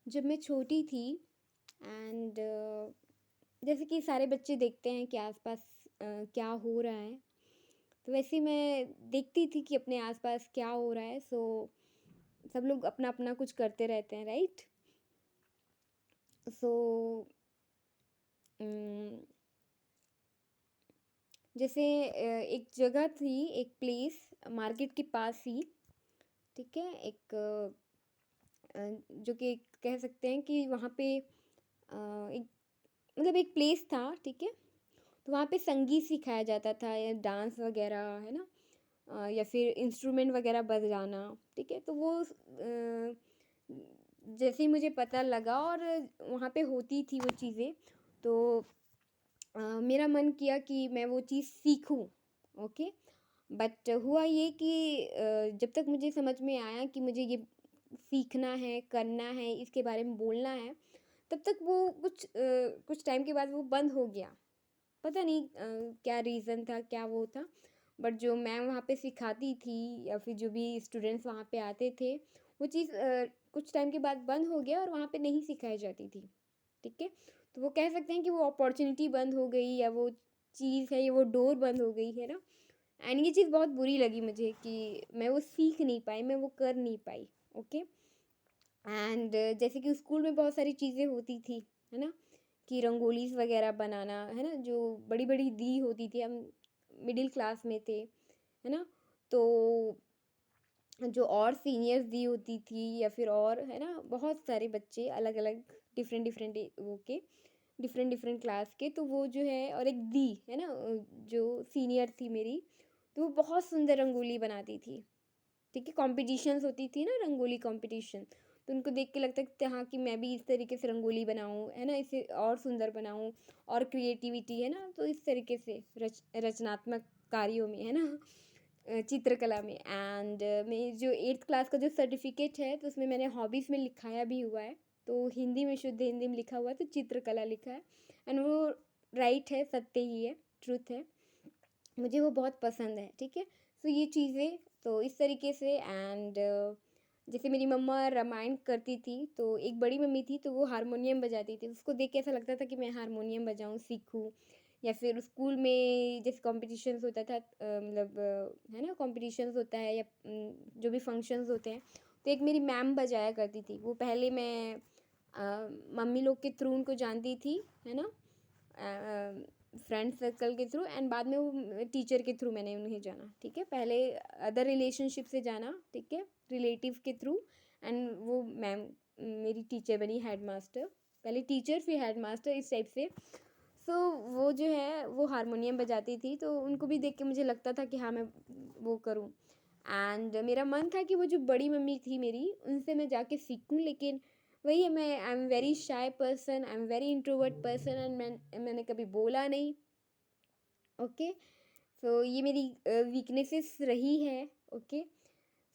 जब मैं छोटी थी एंड जैसे कि सारे बच्चे देखते हैं कि आसपास क्या हो रहा है, तो वैसे ही मैं देखती थी कि अपने आसपास क्या हो रहा है। सो सब लोग अपना अपना कुछ करते रहते हैं, राइट। सो जैसे एक जगह थी, एक प्लेस मार्केट के पास ही, ठीक है। एक जो कि कह सकते हैं कि वहाँ पे एक मतलब एक प्लेस था, ठीक है। तो वहाँ पे संगीत सिखाया जाता था या डांस वगैरह, है ना। या फिर इंस्ट्रूमेंट वगैरह बजाना, ठीक है। तो वो जैसे ही मुझे पता लगा और वहाँ पे होती थी वो चीज़ें, तो मेरा मन किया कि मैं वो चीज़ सीखूं। ओके। बट हुआ ये कि जब तक मुझे समझ में आया कि मुझे ये सीखना है, करना है, इसके बारे में बोलना है, तब तक वो कुछ टाइम के बाद वो बंद हो गया। पता नहीं क्या रीज़न था, क्या वो था। बट जो मैम वहाँ पे सिखाती थी या फिर जो भी स्टूडेंट्स वहाँ पे आते थे, वो चीज़ कुछ टाइम के बाद बंद हो गया और वहाँ पे नहीं सिखाई जाती थी, ठीक है। तो वो कह सकते हैं कि वो अपॉर्चुनिटी बंद हो गई या वो चीज़ है, या वो डोर बंद हो गई है ना। एंड ये चीज़ बहुत बुरी लगी मुझे कि मैं वो सीख नहीं पाई, मैं वो कर नहीं पाई। ओके। एंड जैसे कि स्कूल में बहुत सारी चीज़ें होती थी, है ना, कि रंगोलीज़ वगैरह बनाना, है ना, जो बड़ी बड़ी दी होती थी, हम मिडिल क्लास में थे, है ना। तो जो और सीनियर्स दी होती थी या फिर और, है ना, बहुत सारे बच्चे अलग अलग डिफरेंट डिफरेंट वो के डिफरेंट डिफरेंट क्लास के, तो वो जो है, और एक दी है ना, जो सीनियर थी मेरी, तो वो बहुत सुंदर रंगोली बनाती थी, ठीक है। कॉम्पिटिशन्स होती थी ना, रंगोली कॉम्पिटिशन, तो उनको देख के लगता था हाँ कि मैं भी इस तरीके से रंगोली बनाऊँ, है ना, इसे और सुंदर बनाऊँ, और क्रिएटिविटी, है ना, तो इस तरीके से रचनात्मक कार्यों में, है ना, चित्रकला में। एंड मैं जो एट्थ क्लास का जो सर्टिफिकेट है, तो उसमें मैंने हॉबीज़ में लिखाया भी हुआ है। तो हिंदी में, शुद्ध हिंदी में लिखा हुआ है, तो चित्रकला लिखा है। एंड वो राइट है, सत्य ही है, ट्रुथ है। मुझे वो बहुत पसंद है, ठीक है। सो ये चीज़ें तो इस तरीके से। एंड जैसे मेरी मम्मा रामायण करती थी, तो एक बड़ी मम्मी थी, तो वो हारमोनियम बजाती थी। उसको देख के ऐसा लगता था कि मैं हारमोनियम बजाऊँ, सीखूँ। या फिर स्कूल में जैसे कॉम्पिटिशन्स होता था, मतलब है ना, कॉम्पिटिशन्स होता है या जो भी फंक्शंस होते हैं, तो एक मेरी मैम बजाया करती थी। वो पहले मैं मम्मी लोग के थ्रू उनको जानती थी, है ना, फ्रेंड सर्कल के थ्रू। एंड बाद में वो टीचर के थ्रू मैंने उन्हें जाना, ठीक है। पहले अदर रिलेशनशिप से जाना, ठीक है, रिलेटिव के थ्रू। एंड वो मैम मेरी टीचर बनी, हेड मास्टर, पहले टीचर फिर हेड मास्टर, इस टाइप से। सो वो जो है वो हारमोनियम बजाती थी, तो उनको भी देख के मुझे लगता था कि हाँ मैं वो करूँ। एंड मेरा मन था कि वो जो बड़ी मम्मी थी मेरी, उनसे मैं जाके सीखूं। लेकिन वही है, मैं I am very shy person, I am very introvert person, and मैंने कभी बोला नहीं। ओके। सो ये मेरी वीकनेसेस रही है। ओके।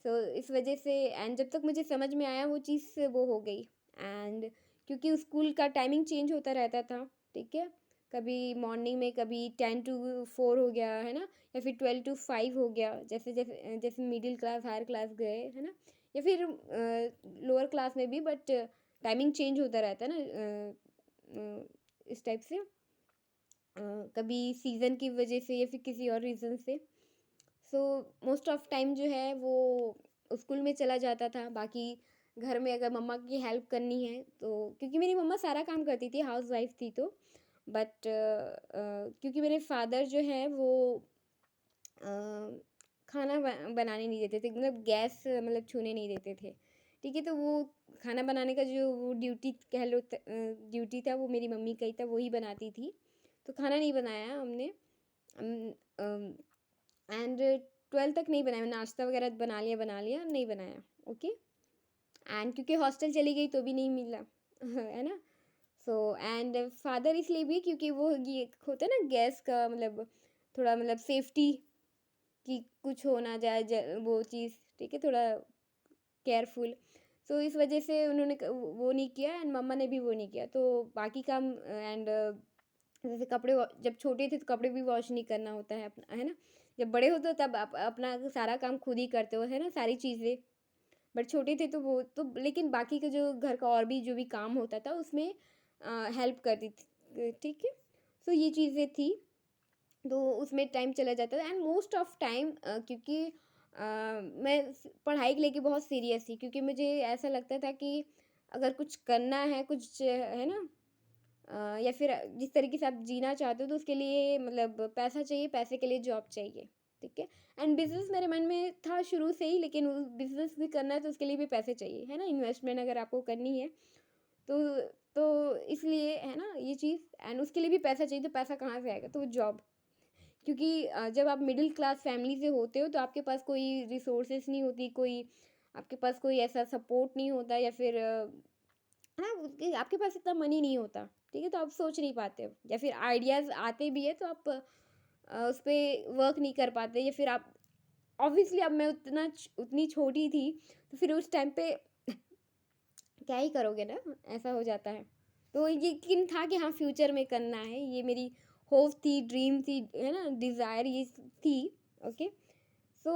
सो इस वजह से, एंड जब तक मुझे समझ में आया वो चीज़ वो हो गई। एंड क्योंकि स्कूल का टाइमिंग चेंज होता रहता था, ठीक है, कभी मॉर्निंग में, कभी 10 to 4 हो गया, है ना, या फिर 12 to 5 हो गया, जैसे जैसे जैसे मिडिल क्लास, हायर क्लास गए, है ना, या फिर लोअर क्लास में भी। बट टाइमिंग चेंज होता रहता है ना, इस टाइप से, कभी सीज़न की वजह से या फिर किसी और रीज़न से। सो मोस्ट ऑफ टाइम जो है वो स्कूल में चला जाता था। बाकी घर में अगर मम्मा की हेल्प करनी है तो, क्योंकि मेरी मम्मा सारा काम करती थी, हाउस वाइफ थी, तो बट क्योंकि मेरे फादर जो है वो अ, खाना बनाने नहीं देते थे, मतलब गैस मतलब छूने नहीं देते थे, ठीक है। तो वो खाना बनाने का जो वो ड्यूटी कह लो, ड्यूटी था, वो मेरी मम्मी का ही था, वो ही बनाती थी। तो खाना नहीं बनाया हमने। एंड 12 तक नहीं बनाया, नाश्ता वगैरह बना लिया, नहीं बनाया। ओके। एंड क्योंकि हॉस्टल चली गई तो भी नहीं मिला है ना। सो एंड फादर इसलिए भी क्योंकि वो ये होता है ना, गैस का मतलब थोड़ा मतलब सेफ्टी, कि कुछ हो ना जाए, वो चीज़, ठीक है, थोड़ा केयरफुल। सो इस वजह से उन्होंने वो नहीं किया, एंड मम्मा ने भी वो नहीं किया। तो बाकी काम, एंड जैसे कपड़े जब छोटे थे तो कपड़े भी वॉश नहीं करना होता है अपना, है ना। जब बड़े होते हो तब अपना सारा काम खुद ही करते हो, है ना, सारी चीज़ें। बट छोटे थे तो वो तो, लेकिन बाकी का जो घर का और भी जो भी काम होता था उसमें हेल्प करती थी, ठीक है। सो ये चीज़ें थी, तो उसमें टाइम चला जाता था। एंड मोस्ट ऑफ टाइम क्योंकि मैं पढ़ाई को लेके बहुत सीरियस थी, क्योंकि मुझे ऐसा लगता था कि अगर कुछ करना है, कुछ है ना, या फिर जिस तरीके से आप जीना चाहते हो तो उसके लिए मतलब पैसा चाहिए, पैसे के लिए जॉब चाहिए, ठीक है। एंड बिजनेस मेरे मन में था शुरू से ही, लेकिन बिजनेस भी करना है तो उसके लिए भी पैसे चाहिए, है ना, इन्वेस्टमेंट अगर आपको करनी है तो इसलिए है ना ये चीज़। एंड उसके लिए भी पैसा चाहिए, तो पैसा कहाँ से आएगा, तो जॉब। क्योंकि जब आप मिडिल क्लास फैमिली से होते हो तो आपके पास कोई रिसोर्सेस नहीं होती, कोई आपके पास कोई ऐसा सपोर्ट नहीं होता, या फिर हाँ, आपके पास इतना मनी नहीं होता, ठीक है, तो आप सोच नहीं पाते हो, या फिर आइडियाज़ आते भी है तो आप उस पर वर्क नहीं कर पाते, या फिर आप ऑब्वियसली, अब मैं उतनी छोटी थी तो फिर उस टाइम पे क्या ही करोगे ना, ऐसा हो जाता है। तो यकीन था कि हाँ फ्यूचर में करना है, ये मेरी होप थी, ड्रीम थी, है ना, डिज़ायर ये थी। ओके। सो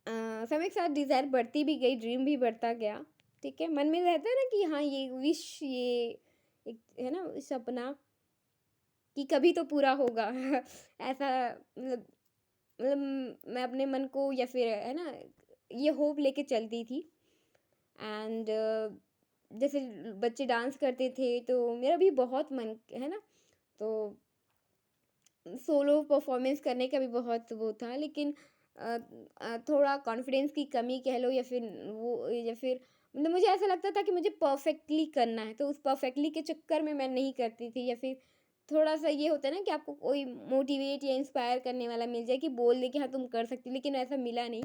समय के साथ डिज़ायर बढ़ती भी गई, ड्रीम भी बढ़ता गया, ठीक है। मन में रहता है ना कि हाँ ये विश, ये एक है ना सपना, कि कभी तो पूरा होगा ऐसा, मैं अपने मन को, या फिर है ना, ये होप लेके चलती थी। एंड जैसे बच्चे डांस करते थे तो मेरा भी बहुत मन है ना, तो सोलो परफॉर्मेंस करने का भी बहुत वो था, लेकिन थोड़ा कॉन्फिडेंस की कमी कह लो, या फिर वो, या फिर मतलब मुझे ऐसा लगता था कि मुझे परफेक्टली करना है, तो उस परफेक्टली के चक्कर में मैं नहीं करती थी। या फिर थोड़ा सा ये होता है ना कि आपको कोई मोटिवेट या इंस्पायर करने वाला मिल जाए, कि बोल दे कि हाँ तुम कर सकती, लेकिन ऐसा मिला नहीं,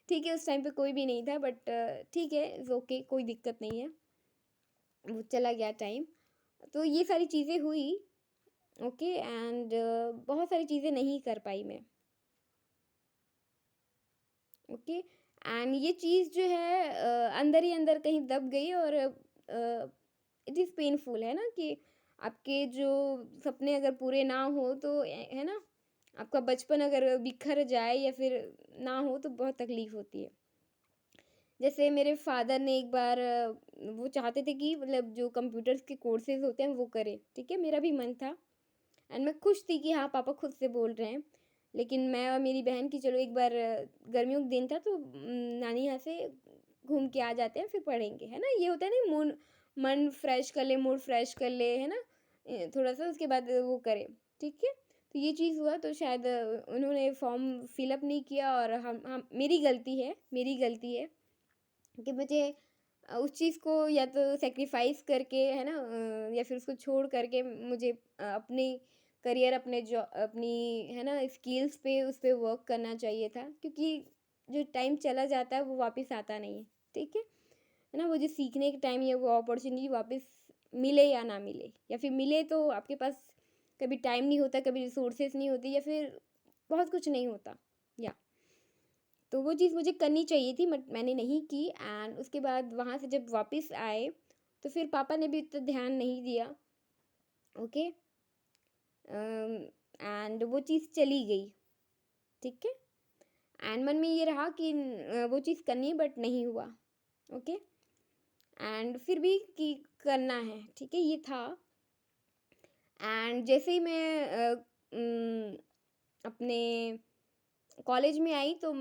ठीक है। उस टाइम पे कोई भी नहीं था, बट ठीक है, इज़ ओके, कोई दिक्कत नहीं है, वो चला गया टाइम। तो ये सारी चीज़ें हुई, ओके। एंड बहुत सारी चीज़ें नहीं कर पाई मैं, ओके। एंड ये चीज़ जो है अंदर ही अंदर कहीं दब गई, और इट इज़ पेनफुल, है ना, कि आपके जो सपने अगर पूरे ना हो तो है ना, आपका बचपन अगर बिखर जाए या फिर ना हो तो बहुत तकलीफ़ होती है। जैसे मेरे फादर ने एक बार वो चाहते थे कि मतलब जो कंप्यूटर्स के कोर्सेज़ होते हैं वो करें, ठीक है? मेरा भी मन था, एंड मैं खुश थी कि हाँ, पापा खुद से बोल रहे हैं। लेकिन मैं और मेरी बहन की चलो एक बार गर्मियों का दिन था तो नानी यहाँ से घूम के आ जाते हैं, फिर पढ़ेंगे, है ना? ये होता है ना, मन फ्रेश कर ले, मूड फ्रेश कर ले, है ना? थोड़ा-सा उसके बाद वो करें, ठीक है? तो ये चीज़ हुआ, तो शायद उन्होंने फॉर्म फिल अप नहीं किया, और हम मेरी गलती है कि मुझे उस चीज़ को या तो सैक्रिफाइस करके, है ना, या फिर उसको छोड़ करके मुझे अपनी करियर, अपनी है ना स्किल्स पे, उस पे वर्क करना चाहिए था, क्योंकि जो टाइम चला जाता है वो वापस आता नहीं है, ठीक है ना। वो जो सीखने का टाइम या वो अपॉर्चुनिटी वापस मिले या ना मिले, या फिर मिले तो आपके पास कभी टाइम नहीं होता, कभी रिसोर्सेज नहीं होती, या फिर बहुत कुछ नहीं होता, या तो वो चीज़ मुझे करनी चाहिए थी, बट मैंने नहीं की। एंड उसके बाद वहाँ से जब वापस आए तो फिर पापा ने भी उतना ध्यान नहीं दिया, ओके। एंड वो चीज़ चली गई, ठीक है। एंड मन में ये रहा कि वो चीज़ करनी है, बट नहीं हुआ, ओके। एंड फिर भी कि करना है, ठीक है, ये था। एंड जैसे ही मैं अपने कॉलेज में आई तो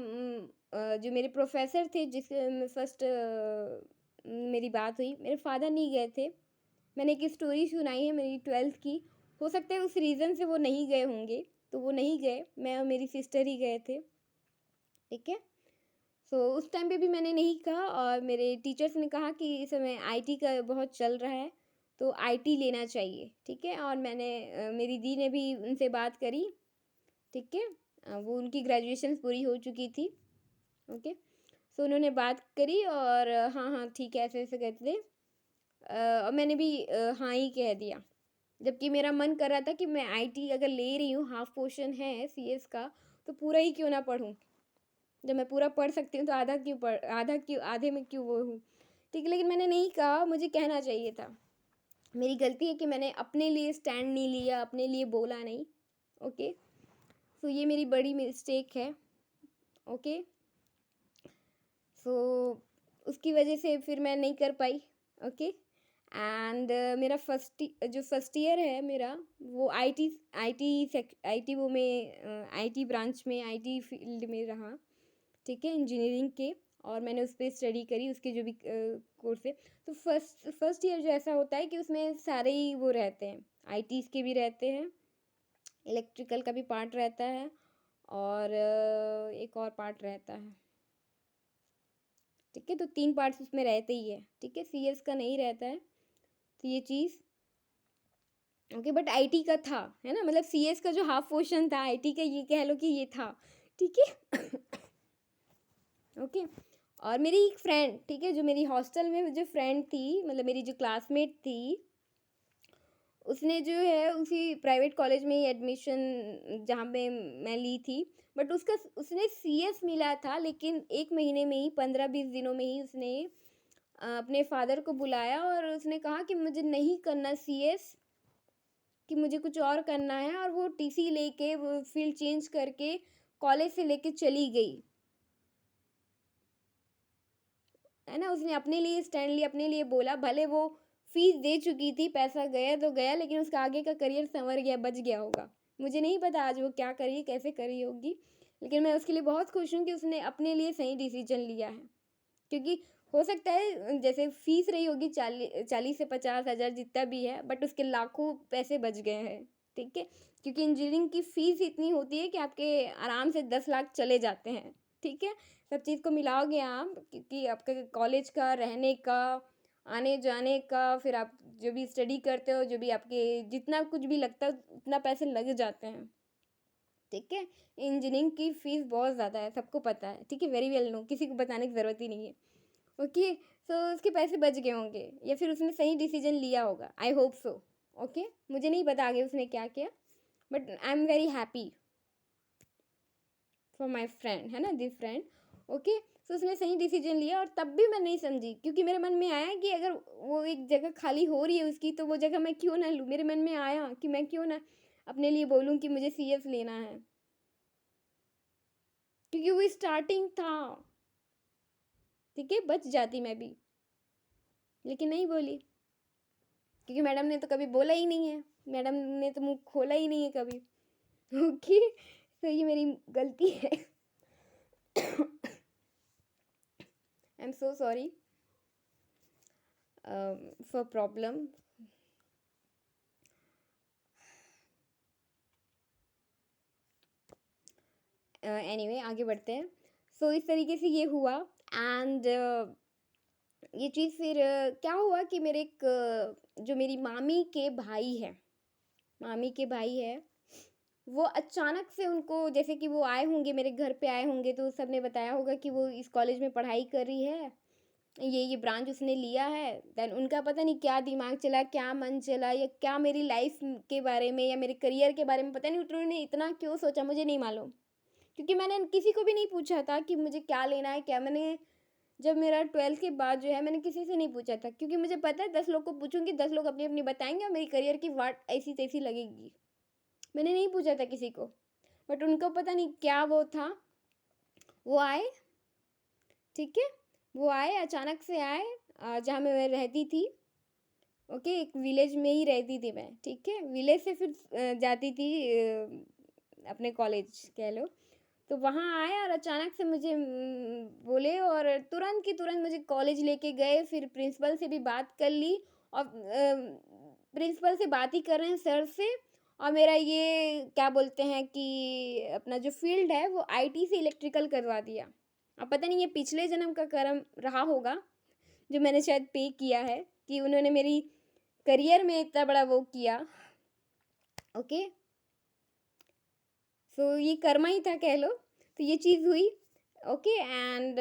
जो मेरे प्रोफेसर थे जिसके फर्स्ट मेरी बात हुई, मेरे फादर नहीं गए थे। मैंने एक स्टोरी सुनाई है मेरी 12th की, हो सकता है उस रीज़न से वो नहीं गए होंगे, तो वो नहीं गए, मैं और मेरी सिस्टर ही गए थे, ठीक है। सो उस टाइम पे भी मैंने नहीं कहा, और मेरे टीचर्स ने कहा कि इस समय आईटी का बहुत चल रहा है, तो आईटी लेना चाहिए, ठीक है। और मेरी दी ने भी उनसे बात करी, ठीक है। वो उनकी ग्रेजुएशन पूरी हो चुकी थी, ओके। सो उन्होंने बात करी, और हाँ हाँ ठीक है, ऐसे ऐसे कहते थे। और मैंने भी हाँ ही कह दिया, जबकि मेरा मन कर रहा था कि मैं आईटी अगर ले रही हूँ, हाफ पोर्शन है सीएस का, तो पूरा ही क्यों ना पढूँ। जब मैं पूरा पढ़ सकती हूँ तो आधे में क्यों वो हूँ, ठीक है। लेकिन मैंने नहीं कहा, मुझे कहना चाहिए था। मेरी गलती है कि मैंने अपने लिए स्टैंड नहीं लिया, अपने लिए बोला नहीं, ओके। सो ये मेरी बड़ी मिस्टेक है, ओके। सो उसकी वजह से फिर मैं नहीं कर पाई। ओके। एंड मेरा जो फर्स्ट ईयर है मेरा, वो आईटी वो में आईटी ब्रांच में, आईटी फील्ड में रहा। ठीक है, इंजीनियरिंग के। और मैंने उस पर स्टडी करी, उसके जो भी कोर्स है। तो फर्स्ट ईयर जो ऐसा होता है कि उसमें सारे ही वो रहते हैं, आईटीज़ के भी रहते हैं, इलेक्ट्रिकल का भी पार्ट रहता है, और एक और पार्ट रहता है। ठीक है, तो 3 पार्ट्स उसमें रहते ही है। ठीक है, सीएस का नहीं रहता है, तो ये चीज़ ओके। बट आईटी का था, है ना, मतलब सीएस का जो हाफ पोर्शन था आईटी का, ये कह लो कि ये था। ठीक है। ओके। और मेरी एक फ्रेंड, ठीक है, जो मेरी हॉस्टल में जो फ्रेंड थी, मतलब मेरी जो क्लासमेट थी, उसने जो है उसी प्राइवेट कॉलेज में ही एडमिशन जहाँ पे मैं ली थी। बट उसने सीएस मिला था, लेकिन 1 महीने में ही, 15-20 दिनों में ही उसने अपने फादर को बुलाया और उसने कहा कि मुझे नहीं करना सीएस, कि मुझे कुछ और करना है। और वो टीसी लेके, वो फील्ड चेंज करके कॉलेज से लेके चली गई, है ना। उसने अपने लिए स्टैंड लिया, अपने लिए बोला, भले वो फीस दे चुकी थी, पैसा गया तो गया, लेकिन उसका आगे का करियर संवर गया, बच गया होगा। मुझे नहीं पता आज वो क्या कर रही है, कैसे कर रही होगी, लेकिन मैं उसके लिए बहुत खुश हूँ कि उसने अपने लिए सही डिसीजन लिया है। क्योंकि हो सकता है जैसे फीस रही होगी 40 से 50 हज़ार जितना भी है, बट उसके लाखों पैसे बच गए हैं। ठीक है, क्योंकि इंजीनियरिंग की फीस इतनी होती है कि आपके आराम से 10 लाख चले जाते हैं। ठीक है, सब चीज़ को मिलाओगे आप, क्योंकि आपके कॉलेज का, रहने का, आने जाने का, फिर आप जो भी स्टडी करते हो, जो भी आपके जितना कुछ भी लगता है, उतना पैसे लग जाते हैं। ठीक है, इंजीनियरिंग की फ़ीस बहुत ज़्यादा है, सबको पता है। ठीक है, वेरी वेल नो, किसी को बताने की ज़रूरत ही नहीं है। ओके। सो उसके पैसे बच गए होंगे, या फिर उसने सही डिसीजन लिया होगा, आई होप सो। ओके, मुझे नहीं पता आगे उसने क्या किया, but I am very happy for my friend, है ना, दिस फ्रेंड। ओके। सो उसने सही डिसीजन लिया, और तब भी मैं नहीं समझी, क्योंकि मेरे मन में आया कि अगर वो एक जगह खाली हो रही है उसकी, तो वो जगह मैं क्यों ना लूँ। मेरे मन में आया कि मैं क्यों ना अपने लिए बोलूँ कि मुझे सीएस लेना है, क्योंकि वो स्टार्टिंग था। ठीक है, बच जाती मैं भी, लेकिन नहीं बोली, क्योंकि मैडम ने तो कभी बोला ही नहीं है, मैडम ने तो मुंह खोला ही नहीं है कभी। ओके। तो ये मेरी गलती है। I am so sorry for problem. Anyway, आगे बढ़ते हैं। सो इस तरीके से ये हुआ। एंड ये चीज़ फिर क्या हुआ कि मेरे एक जो मेरी मामी के भाई है, मामी के भाई है, वो अचानक से उनको, जैसे कि वो आए होंगे मेरे घर पे आए होंगे, तो सब ने बताया होगा कि वो इस कॉलेज में पढ़ाई कर रही है, ये ब्रांच उसने लिया है। देन उनका पता नहीं क्या दिमाग चला, क्या मन चला, या क्या मेरी लाइफ के बारे में या मेरे करियर के बारे में, पता नहीं उन्होंने इतना क्यों सोचा, मुझे नहीं मालूम। क्योंकि मैंने किसी को भी नहीं पूछा था कि मुझे क्या लेना है, क्या मैंने, जब मेरा 12th के बाद जो है, मैंने किसी से नहीं पूछा था, क्योंकि मुझे पता है 10 लोग को पूछूंगी, 10 लोग अपनी अपनी बताएंगे, और मेरी करियर की वाट ऐसी तैसी लगेगी। मैंने नहीं पूछा था किसी को। बट उनको पता नहीं क्या वो था, वो आए। ठीक है, वो आए, अचानक से आए जहाँ मैं रहती थी। ओके, एक विलेज में ही रहती थी मैं। ठीक है, विलेज से फिर जाती थी अपने कॉलेज कह लो। तो वहाँ आए और अचानक से मुझे बोले, और तुरंत की तुरंत मुझे कॉलेज लेके गए। फिर प्रिंसिपल से भी बात कर ली, और प्रिंसिपल से बात ही कर रहे हैं सर से। और मेरा ये क्या बोलते हैं कि अपना जो फील्ड है वो आईटी से इलेक्ट्रिकल करवा दिया। अब पता नहीं ये पिछले जन्म का कर्म रहा होगा, जो मैंने शायद पे किया है, कि उन्होंने मेरी करियर में इतना बड़ा वो किया। ओके। सो ये कर्मा ही था कह लो। तो ये चीज़ हुई। ओके। एंड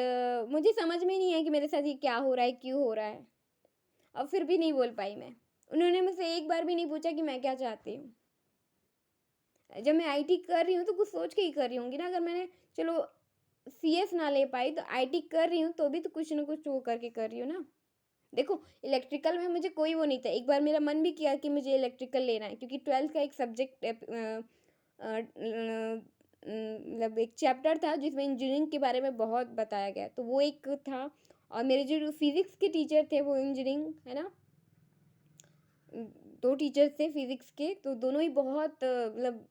मुझे समझ में नहीं है कि मेरे साथ ये क्या हो रहा है, क्यों हो रहा है। अब फिर भी नहीं बोल पाई मैं। उन्होंने मुझसे एक बार भी नहीं पूछा कि मैं क्या चाहती हूँ। जब मैं आईटी कर रही हूँ तो कुछ सोच के ही कर रही हूँगी ना। अगर मैंने चलो सीएस ना ले पाई, तो आईटी कर रही हूँ तो भी तो कुछ ना कुछ वो करके कर रही हूँ ना। देखो, इलेक्ट्रिकल में मुझे कोई वो नहीं था। एक बार मेरा मन भी किया कि मुझे इलेक्ट्रिकल लेना है, क्योंकि 12th का एक सब्जेक्ट मतलब एक चैप्टर था जिसमें इंजीनियरिंग के बारे में बहुत बताया गया, तो वो एक था। और मेरे जो फिज़िक्स के टीचर थे वो इंजीनियरिंग, है ना, 2 टीचर्स थे फिज़िक्स के, तो दोनों ही बहुत मतलब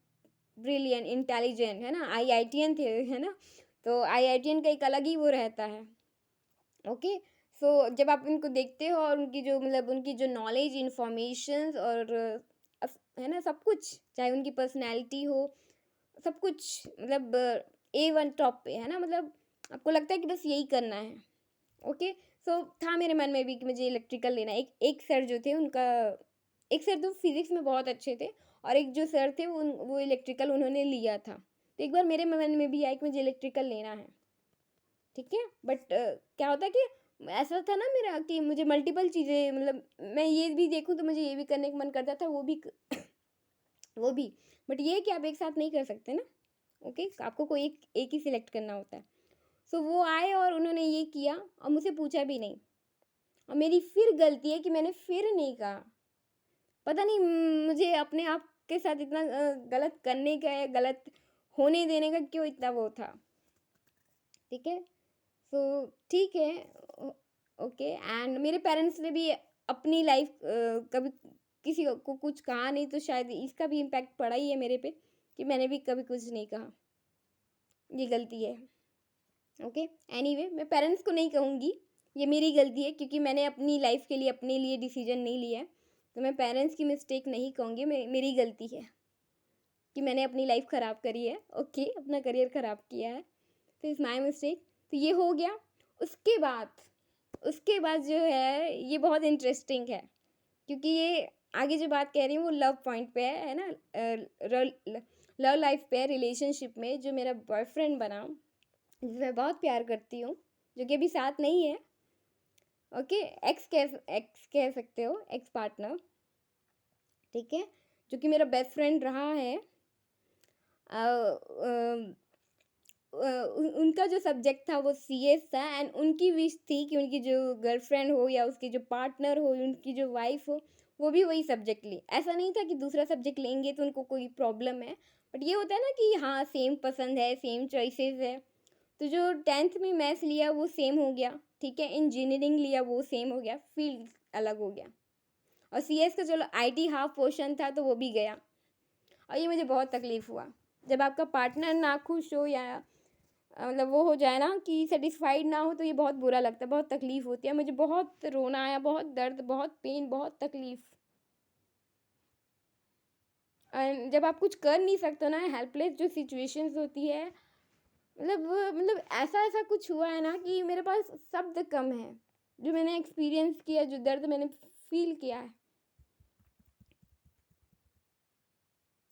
ब्रिलियंट, इंटेलिजेंट, है ना, आईआईटीएन थे, है ना। तो आईआईटीएन का एक अलग ही वो रहता है। ओके, सो जब आप उनको देखते हो और उनकी जो मतलब उनकी जो नॉलेज, इन्फॉर्मेशंस और है ना, सब कुछ, चाहे उनकी पर्सनैलिटी हो, सब कुछ मतलब A1 टॉप पे, है ना, मतलब आपको लगता है कि बस यही करना है। ओके, सो था मेरे मन में भी कि मुझे इलेक्ट्रिकल लेना है। एक एक सर जो थे उनका, एक सर तो फिज़िक्स में बहुत अच्छे थे और एक जो सर थे वो इलेक्ट्रिकल उन्होंने लिया था। तो एक बार मेरे मन में भी आया कि मुझे इलेक्ट्रिकल लेना है, ठीक है। बट क्या होता है कि ऐसा था ना मेरा कि मुझे मल्टीपल चीज़ें, मतलब मैं ये भी देखूँ तो मुझे ये भी करने का मन करता था, वो भी वो भी। बट ये है कि आप एक साथ नहीं कर सकते ना। ओके, आपको कोई एक ही सिलेक्ट करना होता है। सो वो आए और उन्होंने ये किया और मुझसे पूछा भी नहीं। और मेरी फिर गलती है कि मैंने फिर नहीं कहा। पता नहीं मुझे अपने आप के साथ इतना गलत करने का या गलत होने देने का क्यों इतना वो था, ठीक है। सो ठीक है, ओके। एंड मेरे पेरेंट्स ने भी अपनी लाइफ कभी किसी को कुछ कहा नहीं, तो शायद इसका भी इम्पैक्ट पड़ा ही है मेरे पे कि मैंने भी कभी कुछ नहीं कहा। ये गलती है। ओके, एनीवे मैं पेरेंट्स को नहीं कहूँगी, ये मेरी गलती है क्योंकि मैंने अपनी लाइफ के लिए अपने लिए डिसीजन नहीं लिया है। तो मैं पेरेंट्स की मिस्टेक नहीं कहूँगी, मेरी गलती है कि मैंने अपनी लाइफ ख़राब करी है। ओके, अपना करियर ख़राब किया है, तो इज़ माई मिस्टेक। तो ये हो गया। उसके बाद उसके बाद जो है ये बहुत इंटरेस्टिंग है, क्योंकि ये आगे जो बात कह रही हूँ वो लव पॉइंट पे है ना, लव लाइफ पे, रिलेशनशिप में जो मेरा बॉयफ्रेंड बना, जिसे मैं बहुत प्यार करती हूँ, जो कि अभी साथ नहीं है। ओके, एक्स कह सकते हो, एक्स पार्टनर, ठीक है, जो कि मेरा बेस्ट फ्रेंड रहा है। उनका जो सब्जेक्ट था वो सीएस था, एंड उनकी विश थी कि उनकी जो गर्लफ्रेंड हो या उसकी जो पार्टनर हो, उनकी जो वाइफ हो, वो भी वही सब्जेक्ट ले। ऐसा नहीं था कि दूसरा सब्जेक्ट लेंगे तो उनको कोई प्रॉब्लम है, बट ये होता है ना कि हाँ सेम पसंद है, सेम चॉइसेस है। तो जो 10th में मैथ्स लिया वो सेम हो गया, ठीक है, इंजीनियरिंग लिया वो सेम हो गया, फील्ड अलग हो गया। और सीएस का चलो आईटी हाफ पोर्शन था तो वो भी गया। और ये मुझे बहुत तकलीफ़ हुआ जब आपका पार्टनर ना खुश हो या मतलब वो हो जाए ना कि सेटिस्फाइड ना हो, तो ये बहुत बुरा लगता है, बहुत तकलीफ़ होती है। मुझे बहुत रोना आया, बहुत दर्द, बहुत पेन, बहुत तकलीफ़। एंड जब आप कुछ कर नहीं सकते ना, हेल्पलेस जो सिचुएशंस होती है, मतलब ऐसा ऐसा कुछ हुआ है ना कि मेरे पास शब्द कम है, जो मैंने एक्सपीरियंस किया, जो दर्द मैंने फील किया है।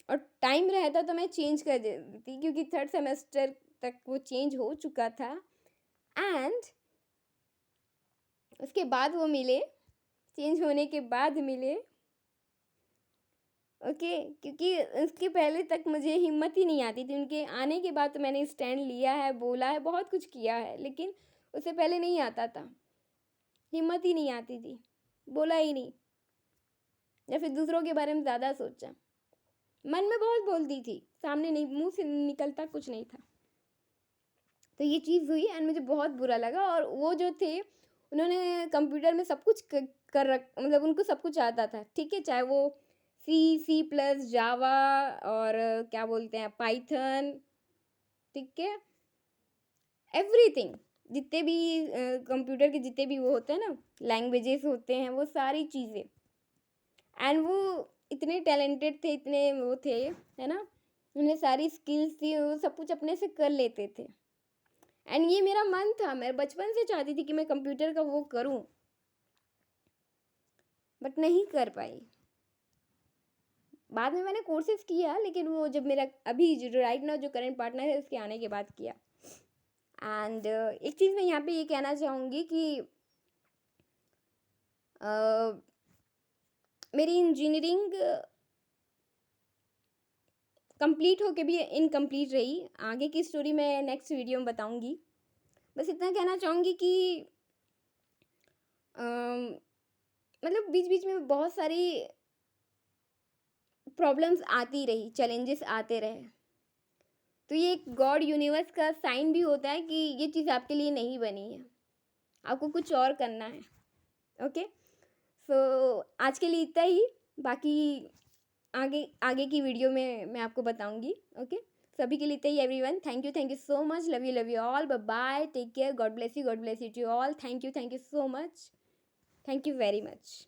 और टाइम रहता तो मैं चेंज कर देती, क्योंकि 3rd सेमेस्टर तक वो चेंज हो चुका था। एंड उसके बाद वो मिले, चेंज होने के बाद मिले। ओके, क्योंकि उसके पहले तक मुझे हिम्मत ही नहीं आती थी। उनके आने के बाद तो मैंने स्टैंड लिया है, बोला है, बहुत कुछ किया है, लेकिन उससे पहले नहीं आता था, हिम्मत ही नहीं आती थी, बोला ही नहीं, या फिर दूसरों के बारे में ज़्यादा सोचा। मन में बहुत बोलती थी, सामने नहीं, मुंह से निकलता कुछ नहीं था। तो ये चीज़ हुई एंड मुझे बहुत बुरा लगा। और वो जो थे उन्होंने कंप्यूटर में सब कुछ कर रख, मतलब उनको सब कुछ आता था, ठीक है, चाहे वो C++, जावा और क्या बोलते हैं, पाइथन, ठीक है, एवरीथिंग, जितने भी कंप्यूटर के जितने भी वो होते हैं ना, लैंग्वेजेस होते हैं, वो सारी चीज़ें। एंड वो इतने टैलेंटेड थे, इतने वो थे, है ना, उन्हें सारी स्किल्स थी, वो सब कुछ अपने से कर लेते थे। एंड ये मेरा मन था, मैं बचपन से चाहती थी कि मैं कंप्यूटर का वो करूं, बट नहीं कर पाई। बाद में मैंने कोर्सेज किया, लेकिन वो जब मेरा अभी जो राइट नाउ जो करंट पार्टनर है उसके आने के बाद किया। एंड एक चीज़ मैं यहाँ पे ये कहना चाहूँगी कि मेरी इंजीनियरिंग कंप्लीट होके भी इनकम्प्लीट रही। आगे की स्टोरी मैं नेक्स्ट वीडियो में बताऊँगी। बस इतना कहना चाहूँगी कि मतलब बीच बीच में बहुत सारी प्रॉब्लम्स आती रही, चैलेंजेस आते रहे। तो ये एक गॉड यूनिवर्स का साइन भी होता है कि ये चीज़ आपके लिए नहीं बनी है, आपको कुछ और करना है। ओके, सो आज के लिए इतना ही, बाकी आगे आगे की वीडियो में मैं आपको बताऊंगी। ओके, सभी के लिए इतना ही everyone. Thank you so much, love you all, bye bye, take care, God bless you to all, thank you so much, thank you very much.